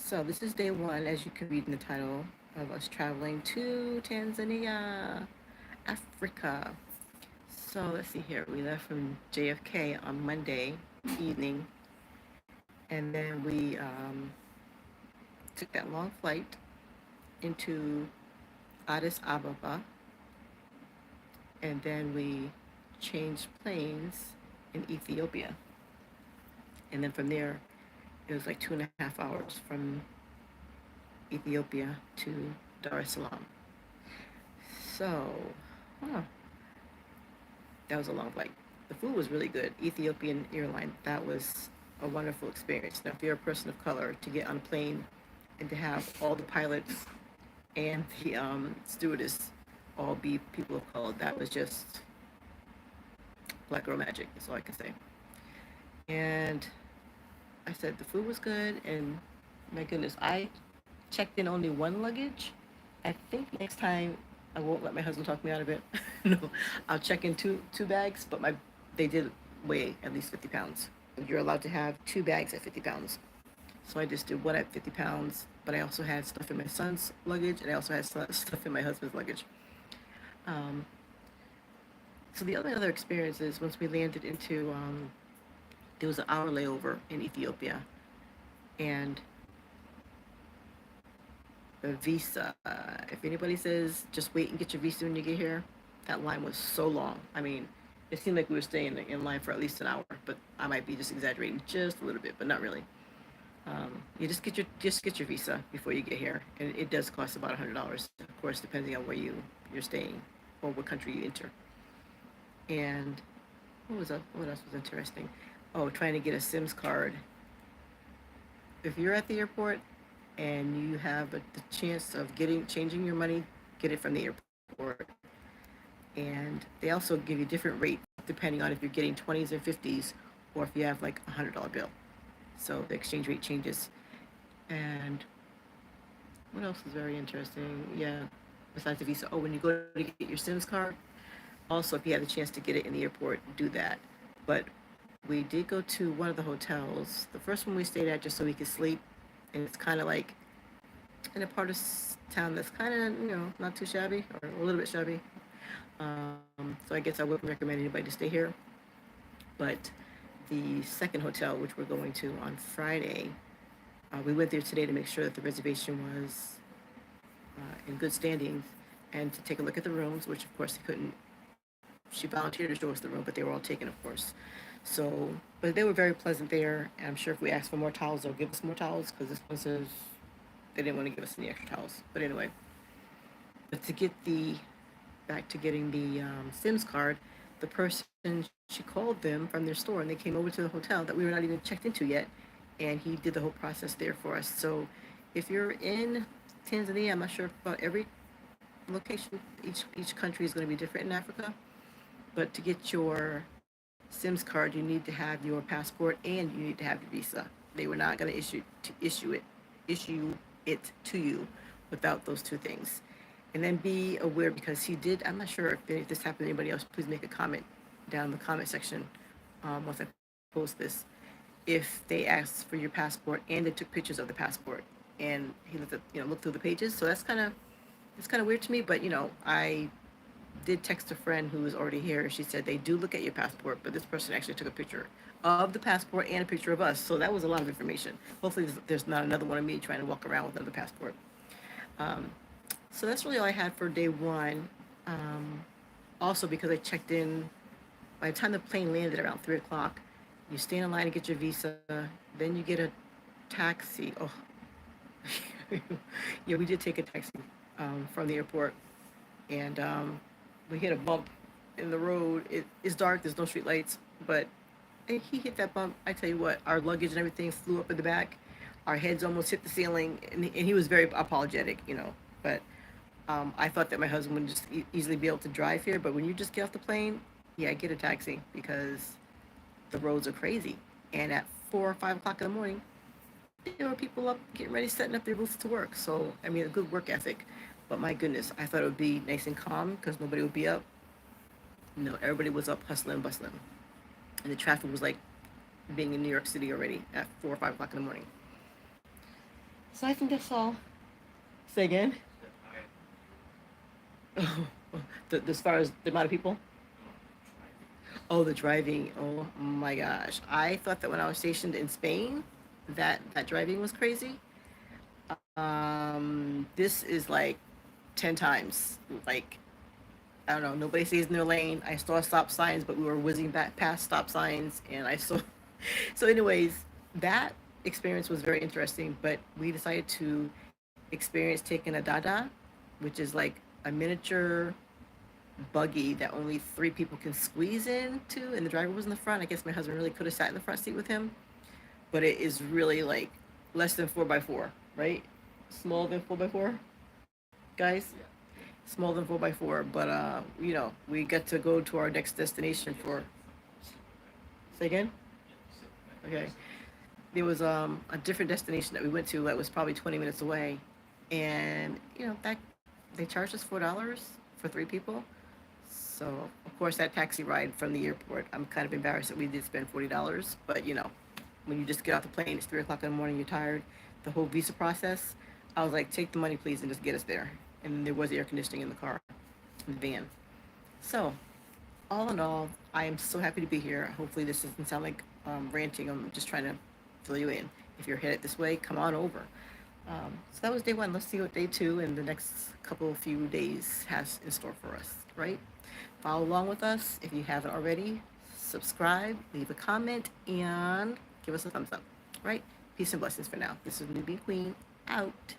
So this is day one, as you can read in the title, of us traveling to Tanzania, Africa. So let's see here. We left from JFK on Monday evening, and then we took that long flight into Addis Ababa, and then we changed planes in Ethiopia. And then from there, it was like 2.5 hours from Ethiopia to Dar es Salaam. So, huh, that was a long flight. The food was really good. Ethiopian airline, that was a wonderful experience. Now, if you're a person of color, to get on a plane and to have all the pilots and the stewardess all be people of color, that was just black girl magic. That's all I can say. And I said the food was good, and my goodness, I checked in only one luggage. I think next time I won't let my husband talk me out of it. No, I'll check in two bags, but they did weigh at least 50 pounds. You're allowed to have two bags at 50 pounds. So I just did one at 50 pounds, but I also had stuff in my son's luggage, and I also had stuff in my husband's luggage. Um, so the other experience is once we landed into, there was an hour layover in Ethiopia, and the visa. If anybody says just wait and get your visa when you get here, that line was so long. I mean, it seemed like we were staying in line for at least an hour, but I might be just exaggerating just a little bit, but not really. You just get your visa before you get here, and it does cost about $100, of course, depending on where you're staying or what country you enter. And what else was interesting? Oh, trying to get a Sims card. If you're at the airport and you have the chance of changing your money, get it from the airport. And they also give you different rates depending on if you're getting 20s or 50s, or if you have like $100 bill. So the exchange rate changes. And what else is very interesting? Yeah, besides the visa. Oh, when you go to get your Sims card, also if you have the chance to get it in the airport, do that. But we did go to one of the hotels. The first one we stayed at just so we could sleep, and it's kind of like in a part of town that's kind of not too shabby or a little bit shabby. So I guess I wouldn't recommend anybody to stay here. But the second hotel, which we're going to on Friday, we went there today to make sure that the reservation was in good standing and to take a look at the rooms, which of course they couldn't. She volunteered to show us the room, but they were all taken, of course. So, but they were very pleasant there. And I'm sure if we ask for more towels, they'll give us more towels because this one says they didn't want to give us any extra towels. But anyway, but to get back to getting the Sims card, the person, she called them from their store and they came over to the hotel that we were not even checked into yet. And he did the whole process there for us. So if you're in Tanzania, I'm not sure about every location. Each country is going to be different in Africa. But to get your Sims card, you need to have your passport and you need to have your visa. They were not going to issue it to you without those two things. And then be aware because he did. I'm not sure if this happened to anybody else. Please make a comment down in the comment section once I post this. If they asked for your passport and they took pictures of the passport, and he looked through the pages. So it's kind of weird to me. But I did text a friend who was already here. She said they do look at your passport, but this person actually took a picture of the passport and a picture of us. So that was a lot of information. Hopefully, there's not another one of me trying to walk around with another passport. Um, so that's really all I had for day one. Also, because I checked in, by the time the plane landed around 3 o'clock, you stay in line to get your visa, then you get a taxi. Oh, yeah, we did take a taxi from the airport, and we hit a bump in the road. It's dark. There's no street lights, but he hit that bump. I tell you what, our luggage and everything flew up in the back. Our heads almost hit the ceiling, and he was very apologetic, But I thought that my husband would just easily be able to drive here. But when you just get off the plane, yeah, get a taxi because the roads are crazy. And at 4 or 5 o'clock in the morning, there were people up getting ready, setting up their booths to work. So, I mean, a good work ethic. But my goodness, I thought it would be nice and calm because nobody would be up. No, everybody was up hustling and bustling. And the traffic was like being in New York City already at 4 or 5 o'clock in the morning. So I think that's all. Say again. As far as the amount of people. Oh, the driving. Oh my gosh. I thought that when I was stationed in Spain, that driving was crazy. This is like 10 times. Like, I don't know, nobody stays in their lane. I saw stop signs, but we were whizzing back past stop signs, and I saw. So, anyways, that experience was very interesting, but we decided to experience taking a Dada, which is like a miniature buggy that only three people can squeeze into, and the driver was in the front. I guess my husband really could have sat in the front seat with him, but it is really like less than 4x4, right? Smaller than 4x4, guys. Smaller than 4x4, but we get to go to our next destination for. Say again. Okay. There was a different destination that we went to that was probably 20 minutes away, and that they charged us $4 for three people. So of course that taxi ride from the airport, I'm kind of embarrassed that we did spend $40. But when you just get off the plane, it's 3 o'clock in the morning, you're tired. The whole visa process, I was like, take the money, please, and just get us there. And there was air conditioning in the car, in the van. So all in all, I am so happy to be here. Hopefully this doesn't sound like ranting. I'm just trying to fill you in. If you're headed this way, come on over. So that was day one. Let's see what day two and the next couple few days has in store for us, right? Follow along with us if you haven't already. Subscribe, leave a comment, and give us a thumbs up, right? Peace and blessings for now. This is Newbie Queen out.